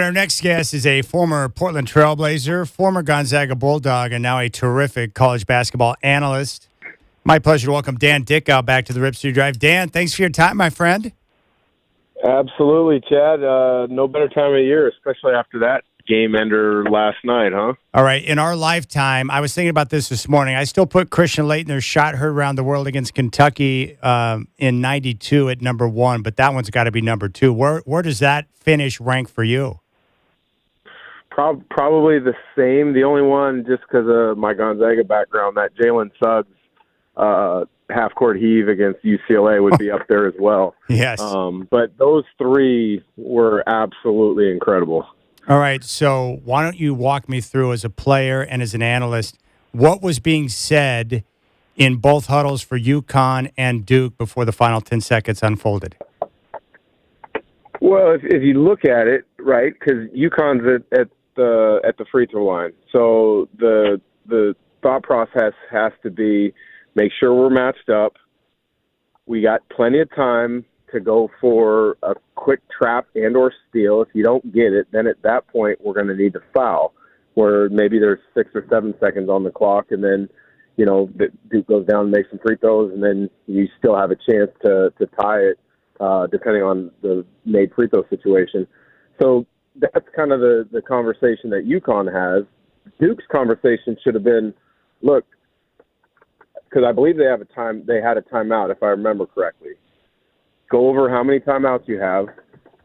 Our next guest is a former Portland Trailblazer, former Gonzaga Bulldog, and now a terrific college basketball analyst. My pleasure to welcome Dan Dickau back to the Rip City Drive. Dan, thanks for your time, my friend. Absolutely, Chad. No better time of year, especially after that game ender last night, huh? All right, in our lifetime, I was thinking about this morning. I still put Christian Laettner's shot heard around the world against Kentucky in '92 at number one, but that one's got to be number two. Where does that finish rank for you? Probably the same. The only one, just because of my Gonzaga background, that Jalen Suggs half-court heave against UCLA would be up there as well. Yes. But those three were absolutely incredible. All right, so why don't you walk me through, as a player and as an analyst, what was being said in both huddles for UConn and Duke before the final 10 seconds unfolded? Well, if you look at it, right, because UConn's at the free throw line, so the thought process has to be make sure we're matched up. We got plenty of time to go for a quick trap and or steal. If you don't get it, then at that point we're going to need to foul, where maybe there's 6 or 7 seconds on the clock, and then Duke goes down and makes some free throws, and then you still have a chance to tie it, depending on the made free throw situation. So that's kind of the conversation that UConn has. Duke's conversation should have been, look, because I believe they had a timeout, if I remember correctly. Go over how many timeouts you have.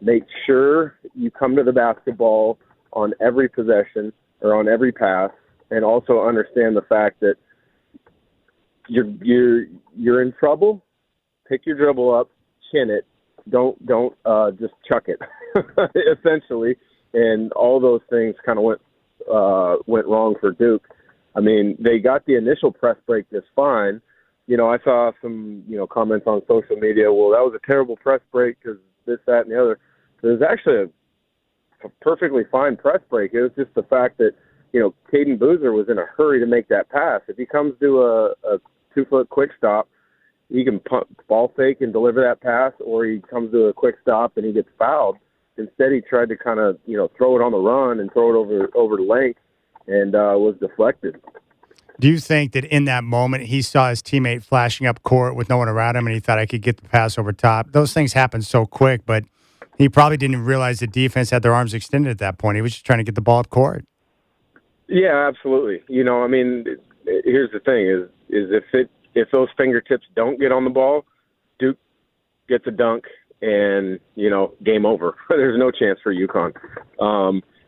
Make sure you come to the basketball on every possession or on every pass, and also understand the fact that you're in trouble. Pick your dribble up, chin it. Don't just chuck it, essentially. And all those things kind of went wrong for Duke. I mean, they got the initial press break just fine. I saw some, comments on social media. Well, that was a terrible press break because this, that, and the other. It was actually a perfectly fine press break. It was just the fact that, Caden Boozer was in a hurry to make that pass. If he comes to a 2-foot quick stop, he can ball fake and deliver that pass, or he comes to a quick stop and he gets fouled. Instead, he tried to kind of, throw it on the run and throw it over the length, and was deflected. Do you think that in that moment he saw his teammate flashing up court with no one around him and he thought, I could get the pass over top? Those things happen so quick, but he probably didn't realize the defense had their arms extended at that point. He was just trying to get the ball up court. Yeah, absolutely. Here's the thing is if those fingertips don't get on the ball, Duke gets a dunk and, game over. There's no chance for UConn.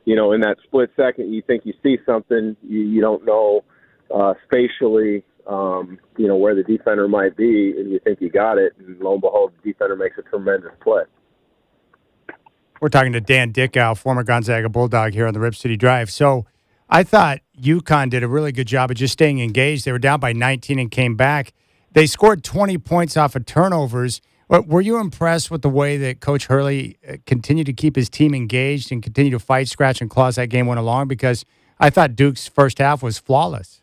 In that split second, you think you see something, you don't know spatially, where the defender might be, and you think you got it, and lo and behold, the defender makes a tremendous play. We're talking to Dan Dickau, former Gonzaga Bulldog, here on the Rip City Drive. So I thought UConn did a really good job of just staying engaged. They were down by 19 and came back. They scored 20 points off of turnovers. Were you impressed with the way that Coach Hurley continued to keep his team engaged and continue to fight, scratch, and claw as that game went along? Because I thought Duke's first half was flawless.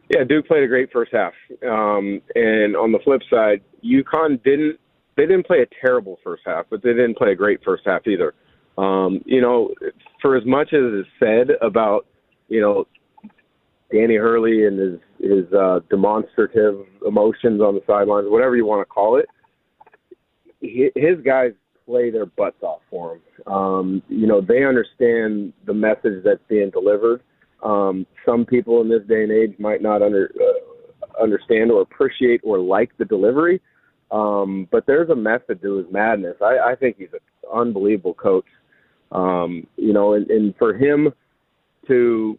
Yeah, Duke played a great first half. And on the flip side, UConn didn't play a terrible first half, but they didn't play a great first half either. For as much as is said about, Danny Hurley and his demonstrative emotions on the sidelines, whatever you want to call it, his guys play their butts off for him. They understand the message that's being delivered. Some people in this day and age might not understand or appreciate or like the delivery, but there's a method to his madness. I think he's an unbelievable coach. And for him to,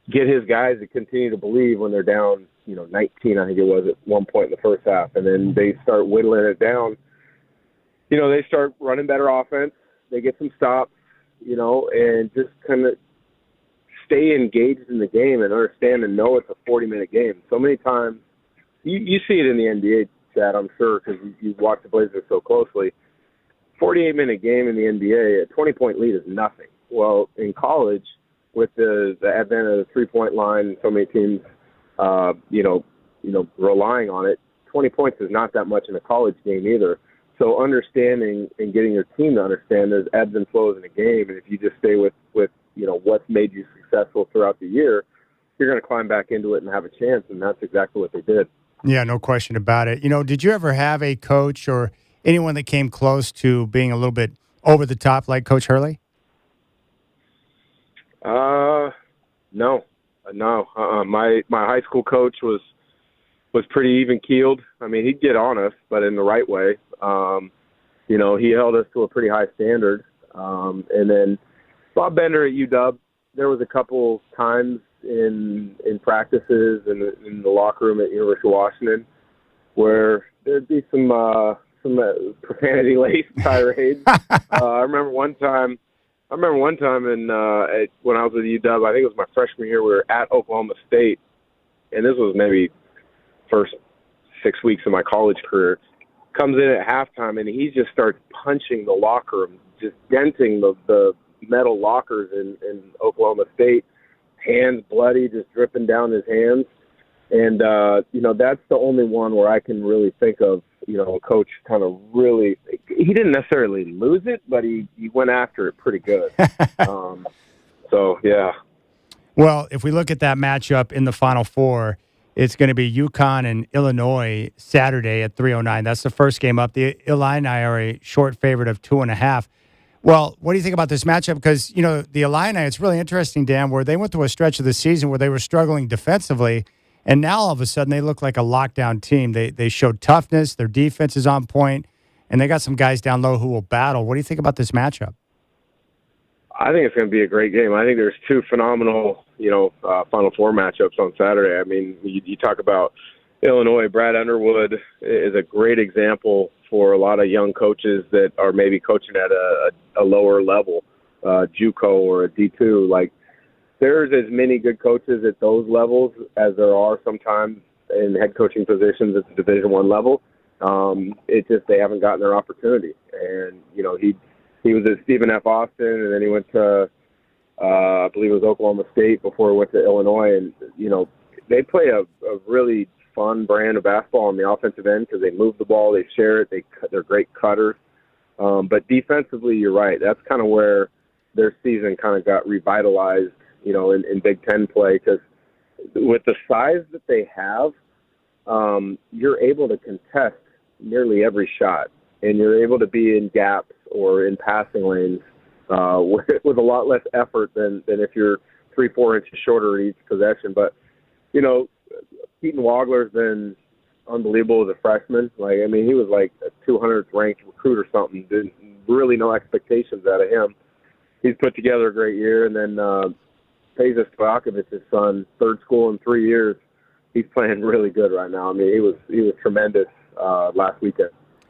get his guys to continue to believe when they're down, 19, I think it was at one point in the first half, and then they start whittling it down. They start running better offense. They get some stops, and just kind of stay engaged in the game and understand and know it's a 40-minute game. So many times, you see it in the NBA, Chad, I'm sure, because you watch the Blazers so closely. 48-minute game in the NBA, a 20-point lead is nothing. Well, in college, with the advent of the three-point line, so many teams, relying on it, 20 points is not that much in a college game either. So understanding and getting your team to understand there's ebbs and flows in a game, and if you just stay with what's made you successful throughout the year, you're going to climb back into it and have a chance, and that's exactly what they did. Yeah, no question about it. Did you ever have a coach or anyone that came close to being a little bit over the top like Coach Hurley? No. My high school coach was pretty even keeled. I mean, he'd get on us, but in the right way. He held us to a pretty high standard. And then Bob Bender at UW, there was a couple times in practices and in the locker room at University of Washington where there'd be some profanity-laced tirades. I remember one time when I was with UW, I think it was my freshman year, we were at Oklahoma State, and this was maybe first 6 weeks of my college career. Comes in at halftime, and he just starts punching the locker room, just denting the metal lockers in Oklahoma State, hands bloody, just dripping down his hands. And, that's the only one where I can really think of, a coach kind of really – he didn't necessarily lose it, but he went after it pretty good. So, yeah. Well, if we look at that matchup in the Final Four, it's going to be UConn and Illinois Saturday at 3:09. That's the first game up. The Illini are a short favorite of 2.5. Well, what do you think about this matchup? Because, the Illini, it's really interesting, Dan, where they went through a stretch of the season where they were struggling defensively, and now all of a sudden they look like a lockdown team. They showed toughness. Their defense is on point, and they got some guys down low who will battle. What do you think about this matchup? I think it's going to be a great game. I think there's two phenomenal, Final Four matchups on Saturday. I mean, you talk about Illinois. Brad Underwood is a great example for a lot of young coaches that are maybe coaching at a lower level, JUCO or a D2. Like, there's as many good coaches at those levels as there are sometimes in head coaching positions at the Division I level. It's just they haven't gotten their opportunity. And, he was at Stephen F. Austin, and then he went to, I believe it was Oklahoma State before he went to Illinois. And, they play a really fun brand of basketball on the offensive end because they move the ball, they share it, they're great cutters. But defensively, you're right. That's kind of where their season kind of got revitalized, in Big Ten play, because with the size that they have, you're able to contest nearly every shot, and you're able to be in gaps or in passing lanes with a lot less effort than if you're 3-4 inches shorter at each possession. But, Keaton Wagler's been unbelievable as a freshman. He was like a 200th ranked recruit or something. Didn't really no expectations out of him. He's put together a great year. And then Peja Stojakovic's son, third school in 3 years. He's playing really good right now. He was tremendous last weekend.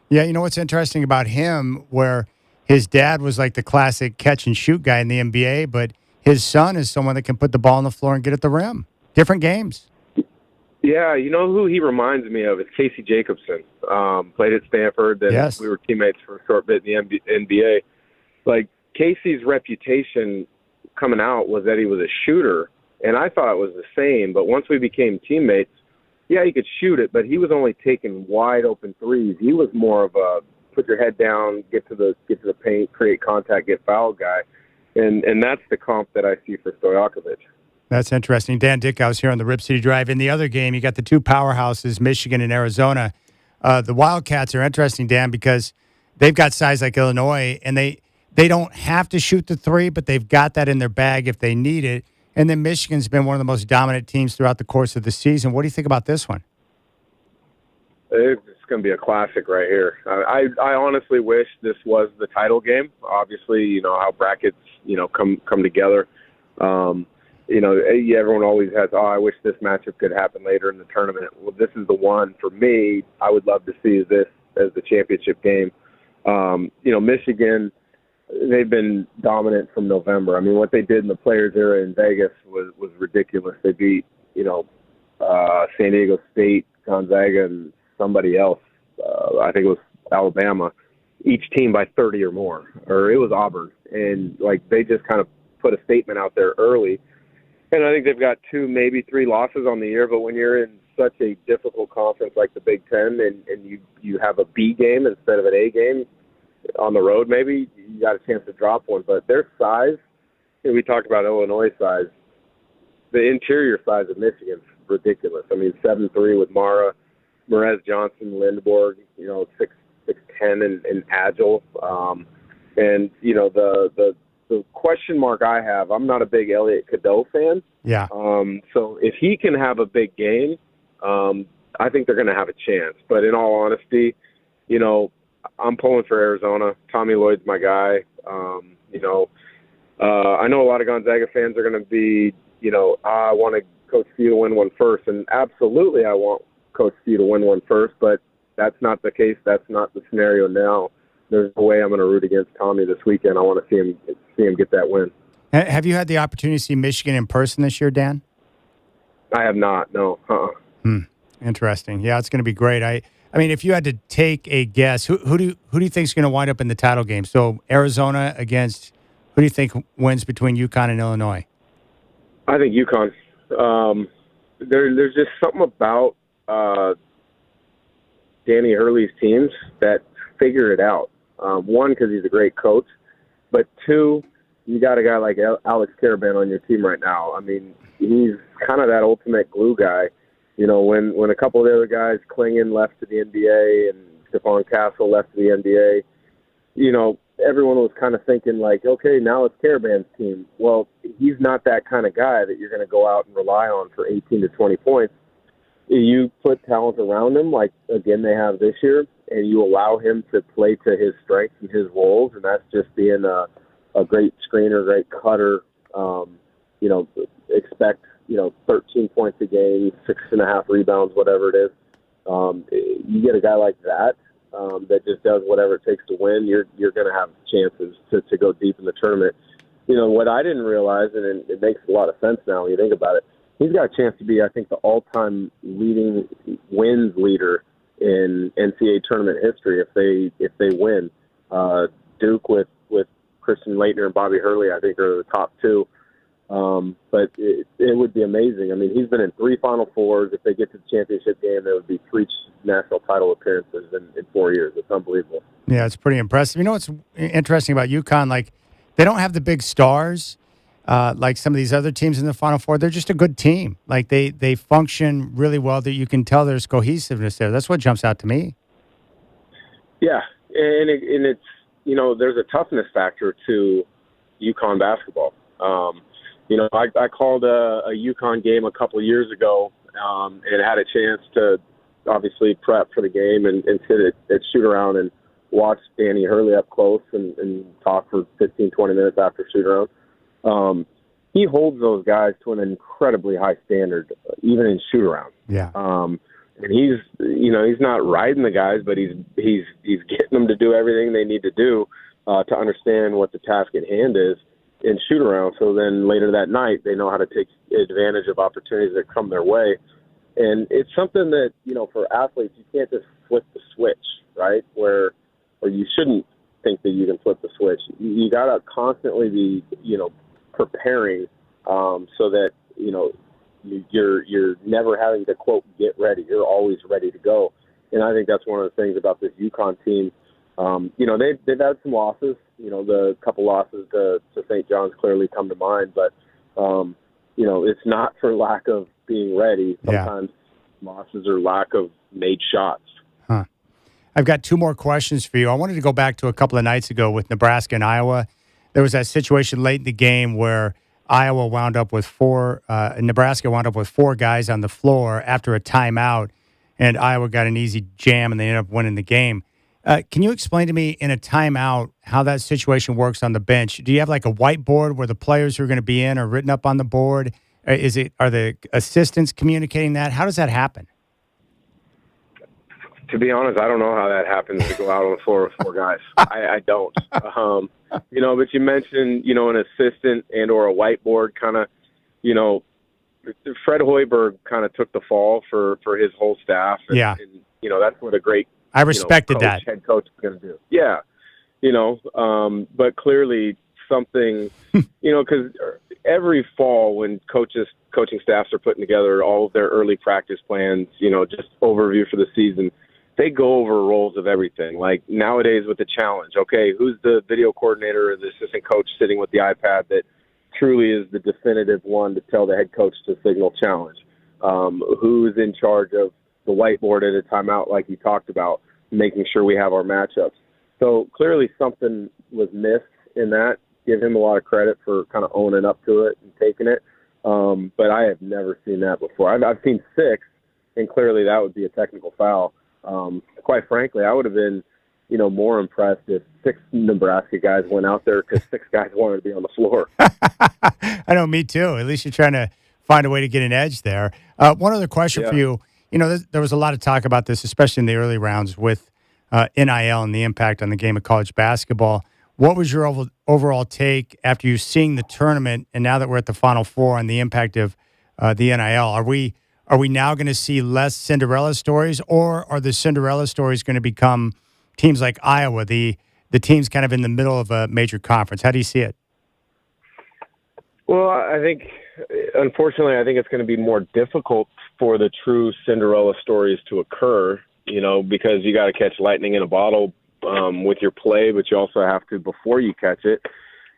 Yeah, what's interesting about him, where his dad was like the classic catch and shoot guy in the NBA, but his son is someone that can put the ball on the floor and get at the rim. Different games. Yeah, who he reminds me of is Casey Jacobson. Played at Stanford, then Yes. We were teammates for a short bit in the NBA. Like, Casey's reputation coming out was that he was a shooter, and I thought it was the same. But once we became teammates, yeah, he could shoot it, but he was only taking wide open threes. He was more of a put your head down, get to the paint, create contact, get fouled guy, and that's the comp that I see for Stojakovic. That's interesting. Dan Dickau's here on the Rip City Drive. In the other game, you got the two powerhouses, Michigan and Arizona. The Wildcats are interesting, Dan, because they've got size like Illinois, and they don't have to shoot the three, but they've got that in their bag if they need it. And then Michigan's been one of the most dominant teams throughout the course of the season. What do you think about this one? It's going to be a classic right here. I honestly wish this was the title game. Obviously, how brackets, come together. Everyone always has, I wish this matchup could happen later in the tournament. Well, this is the one for me. I would love to see this as the championship game. Michigan, they've been dominant from November. What they did in the Players era in Vegas was ridiculous. They beat, San Diego State, Gonzaga, and somebody else. I think it was Alabama, each team by 30 or more, or it was Auburn. And they just kind of put a statement out there early. And I think they've got 2, maybe 3 losses on the year. But when you're in such a difficult conference like the Big Ten, and you have a B game instead of an A game on the road, maybe you got a chance to drop one. But their size, we talked about Illinois size, the interior size of Michigan's ridiculous. I mean, 7'3" with Mara, Merez Johnson, Lindborg, 6'10" and agile. And the question mark I have, I'm not a big Elliot Cadeau fan. Yeah. So if he can have a big game, I think they're going to have a chance. But in all honesty, I'm pulling for Arizona. Tommy Lloyd's my guy. I know a lot of Gonzaga fans are going to be, I want Coach Few to win one first. And absolutely I want Coach Few to win one first, but that's not the case. That's not the scenario now. There's no way I'm going to root against Tommy this weekend. I want to see him get that win. Have you had the opportunity to see Michigan in person this year, Dan? I have not, no. Interesting. Yeah, it's going to be great. I mean, if you had to take a guess, who do you think is going to wind up in the title game? So Arizona against, who do you think wins between UConn and Illinois? I think UConn. There's just something about Danny Hurley's teams that figure it out. One, because he's a great coach, but two, you got a guy like Alex Caravan on your team right now. I mean, he's kind of that ultimate glue guy. When a couple of the other guys, Klingon left to the NBA and Stephon Castle left to the NBA, everyone was kind of thinking like, okay, now it's Caravan's team. Well, he's not that kind of guy that you're going to go out and rely on for 18 to 20 points. You put talent around him, like, again, they have this year, and you allow him to play to his strengths and his roles, and that's just being a great screener, great cutter, expect, 13 points a game, 6.5 rebounds, whatever it is. You get a guy like that that just does whatever it takes to win, you're going to have chances to go deep in the tournament. What I didn't realize, and it makes a lot of sense now when you think about it, he's got a chance to be, I think, the all-time leading wins leader in NCAA tournament history if they win. Duke with Christian Laettner and Bobby Hurley, I think, are the top two. But it would be amazing. I mean, he's been in 3 Final Fours. If they get to the championship game, there would be 3 national title appearances in 4 years. It's unbelievable. Yeah, it's pretty impressive. What's interesting about UConn? Like, they don't have the big stars like some of these other teams in the Final Four. They're just a good team. Like, they function really well. That you can tell there's cohesiveness there. That's what jumps out to me. Yeah, and it's there's a toughness factor to UConn basketball. I called a UConn game a couple of years ago and had a chance to obviously prep for the game and sit at shoot-around and watch Danny Hurley up close and talk for 15, 20 minutes after shoot-around. He holds those guys to an incredibly high standard, even in shoot-around. Yeah. And he's not riding the guys, but he's getting them to do everything they need to do to understand what the task at hand is in shoot-around. So then later that night, they know how to take advantage of opportunities that come their way. And it's something that, for athletes, you can't just flip the switch, right? Or you shouldn't think that you can flip the switch. You got to constantly be, preparing so that, you're never having to, quote, get ready. You're always ready to go. And I think that's one of the things about this UConn team. They've had some losses. The couple losses to St. John's clearly come to mind. But, it's not for lack of being ready. Sometimes losses are lack of made shots. Huh. I've got 2 more questions for you. I wanted to go back to a couple of nights ago with Nebraska and Iowa. There was that situation late in the game where Iowa wound up with 4, Nebraska wound up with 4 guys on the floor after a timeout, and Iowa got an easy jam, and they ended up winning the game. Can you explain to me in a timeout how that situation works on the bench? Do you have like a whiteboard where the players who are going to be in are written up on the board? Are the assistants communicating that? How does that happen? To be honest, I don't know how that happens to go out on the floor with 4 guys. I don't. But you mentioned, an assistant and or a whiteboard kind of, Fred Hoiberg kind of took the fall for his whole staff. And, yeah. And, that's what a great I respected that. Head coach is going to do. Yeah. But clearly something, because every fall when coaching staffs are putting together all of their early practice plans, just overview for the season, they go over roles of everything. Like nowadays with the challenge, okay, who's the video coordinator or the assistant coach sitting with the iPad that truly is the definitive one to tell the head coach to signal challenge? Who's in charge of the whiteboard at a timeout like you talked about, making sure we have our matchups? So clearly something was missed in that. Give him a lot of credit for kind of owning up to it and taking it. But I have never seen that before. I've seen 6, and clearly that would be a technical foul. Quite frankly, I would have been, more impressed if 6 Nebraska guys went out there because 6 guys wanted to be on the floor. I know, me too. At least you're trying to find a way to get an edge there. One other question for you. There was a lot of talk about this, especially in the early rounds with NIL and the impact on the game of college basketball. What was your overall take after you seeing the tournament, and now that we're at the Final Four, and the impact of the NIL? Are we now going to see less Cinderella stories, or are the Cinderella stories going to become teams like Iowa, the teams kind of in the middle of a major conference? How do you see it? Well, unfortunately, I think it's going to be more difficult for the true Cinderella stories to occur, because you got to catch lightning in a bottle with your play, but you also have to, before you catch it,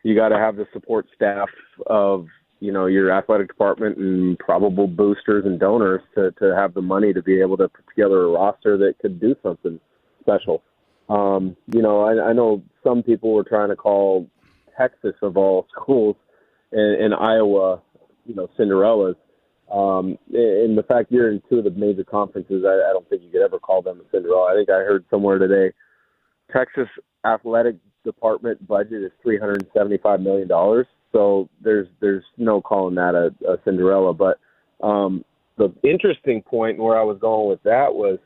you got to have the support staff of, your athletic department and probable boosters and donors to have the money to be able to put together a roster that could do something special. I know some people were trying to call Texas, of all schools, and Iowa, Cinderellas. And the fact you're in 2 of the major conferences, I don't think you could ever call them a Cinderella. I think I heard somewhere today, Texas athletic department budget is $375 million. So there's no calling that a Cinderella. But the interesting point where I was going with that was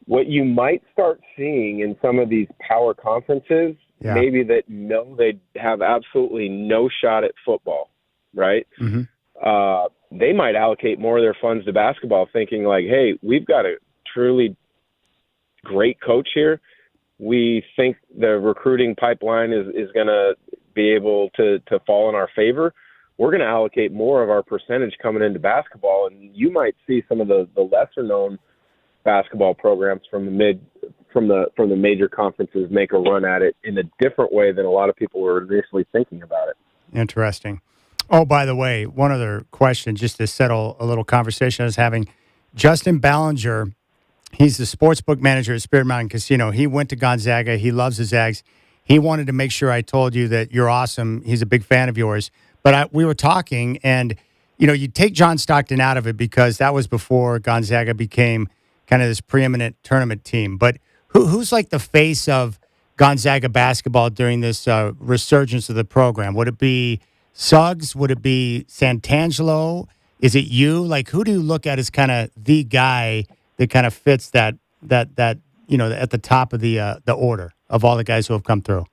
what you might start seeing in some of these power conferences, maybe that know they have absolutely no shot at football, right? Mm-hmm. They might allocate more of their funds to basketball, thinking like, hey, we've got a truly great coach here. We think the recruiting pipeline is going to be able to fall in our favor. We're going to allocate more of our percentage coming into basketball, and you might see some of the lesser known basketball programs from the major conferences make a run at it in a different way than a lot of people were initially thinking about it. Interesting. Oh, by the way, one other question, just to settle a little conversation I was having. Justin Ballinger, he's the sportsbook manager at Spirit Mountain Casino. He went to Gonzaga. He loves the Zags. He wanted to make sure I told you that you're awesome. He's a big fan of yours. But we were talking, and, you take John Stockton out of it because that was before Gonzaga became kind of this preeminent tournament team. But who's like the face of Gonzaga basketball during this resurgence of the program? Would it be Suggs? Would it be Santangelo? Is it you? Like, who do you look at as kind of the guy that kind of fits that at the top of the order of all the guys who have come through?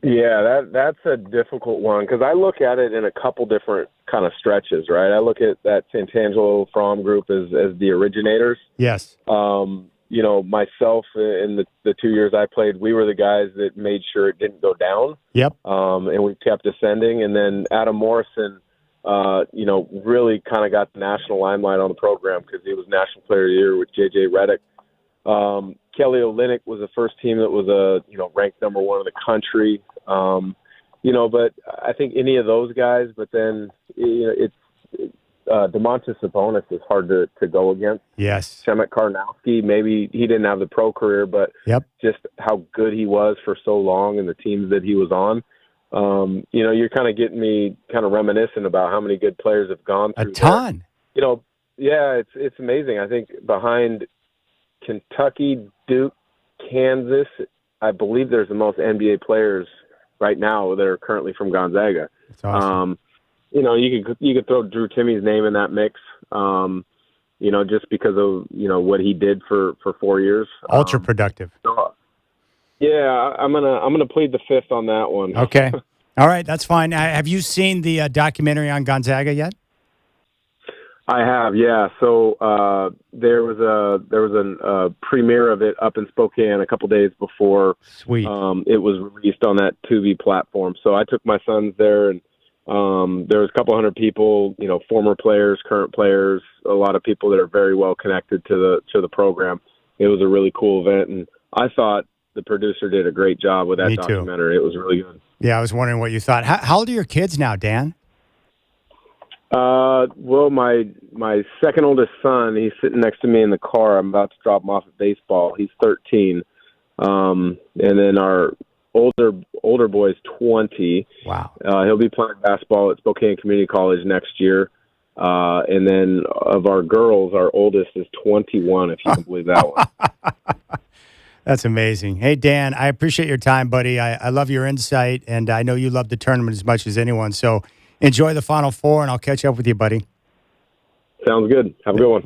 Yeah, that's a difficult one because I look at it in a couple different kind of stretches, right? I look at that Santangelo Fromm group as the originators. Yes. Myself in the 2 years I played, we were the guys that made sure it didn't go down. Yep. And we kept ascending. And then Adam Morrison, really kind of got the national limelight on the program because he was National Player of the Year with J.J. Redick. Kelly Olynyk was the first team that was ranked number 1 in the country. But I think any of those guys, but then it's DeMontis Sabonis is hard to go against. Yes. Shemet Karnowski, maybe he didn't have the pro career, but just how good he was for so long and the teams that he was on. You're kind of getting me kind of reminiscent about how many good players have gone through a ton. There. It's amazing. I think behind Kentucky, Duke, Kansas, I believe there's the most NBA players right now that are currently from Gonzaga. That's awesome. You could throw Drew Timmy's name in that mix. Just because of what he did for 4 years. Ultra productive. Yeah, I'm gonna plead the fifth on that one. Okay, all right, that's fine. Have you seen the documentary on Gonzaga yet? I have, yeah. So there was a premiere of it up in Spokane a couple days before Sweet. it was released on that Tubi platform. So I took my sons there, and there was a couple hundred people, former players, current players, a lot of people that are very well connected to the program. It was a really cool event, and I thought the producer did a great job with that Me too. documentary. It was really good. Yeah, I was wondering what you thought. How old are your kids now, Dan? Well, my second oldest son, he's sitting next to me in the car. I'm about to drop him off at baseball. He's 13. And then our older boy's 20. Wow. He'll be playing basketball at Spokane Community College next year. And then of our girls, our oldest is 21, if you can believe that one. That's amazing. Hey, Dan, I appreciate your time, buddy. I love your insight, and I know you love the tournament as much as anyone. So enjoy the Final Four, and I'll catch up with you, buddy. Sounds good. Have a good one.